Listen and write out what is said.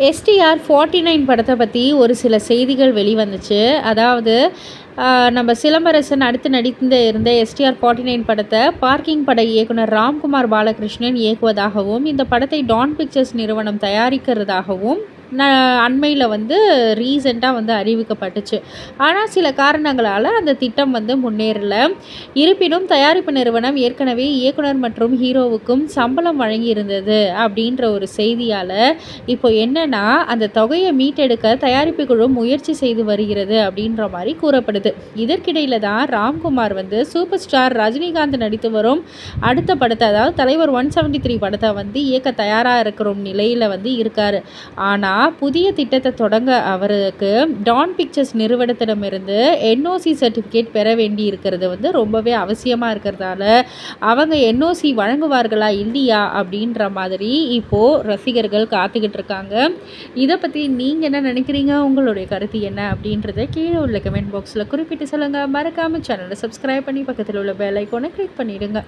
STR 49 படத்தை பற்றி ஒரு சில செய்திகள் வெளிவந்துச்சு. அதாவது நம்ம சிலம்பரசன் அடுத்து இருந்த எஸ்டிஆர் 49 படத்தை பார்க்கிங் பட இயக்குனர் ராம்குமார் பாலகிருஷ்ணன் இயக்குவதாகவும், இந்த படத்தை டான் பிக்சர்ஸ் நிறுவனம் தயாரிக்கிறதாகவும் அண்மையில் ரீசெண்டாக அறிவிக்கப்பட்டுச்சு. ஆனால் சில காரணங்களால் அந்த திட்டம் முன்னேறலை. இருப்பினும் தயாரிப்பு நிறுவனம் ஏற்கனவே இயக்குனர் மற்றும் ஹீரோவுக்கும் சம்பளம் வழங்கியிருந்தது அப்படின்ற ஒரு செய்தியால் இப்போ என்னன்னா, அந்த தொகையை மீட்டெடுக்க தயாரிப்பு குழு முயற்சி செய்து வருகிறது அப்படின்ற மாதிரி கூறப்படுது. இதற்கிடையில் தான் ராம்குமார் சூப்பர் ஸ்டார் ரஜினிகாந்த் நடித்து வரும் அடுத்த படத்தை, அதாவது தலைவர் 173 படத்தை இயக்க தயாராக இருக்கிற நிலையில் இருக்கார். ஆனால் புதிய திட்டத்தை தொடங்க அவருக்கு டான் பிக்சர்ஸ் நிறுவனத்திடமிருந்து என்ஓசி சர்டிஃபிகேட் பெற வேண்டி இருக்கிறது ரொம்பவே அவசியமாக இருக்கிறதால அவங்க என்ஓசி வழங்குவார்களா இல்லையா அப்படின்ற மாதிரி இப்போது ரசிகர்கள் காத்துக்கிட்டு இருக்காங்க. இதை பற்றி நீங்கள் என்ன நினைக்கிறீங்க? உங்களுடைய கருத்து என்ன அப்படின்றத கீழே உள்ள கமெண்ட் பாக்ஸில் குறிப்பிட்டு சொல்லுங்கள். மறக்காமல் சேனலை சப்ஸ்கிரைப் பண்ணி பக்கத்தில் உள்ள பெல் ஐக்கானை கிளிக் பண்ணிவிடுங்க.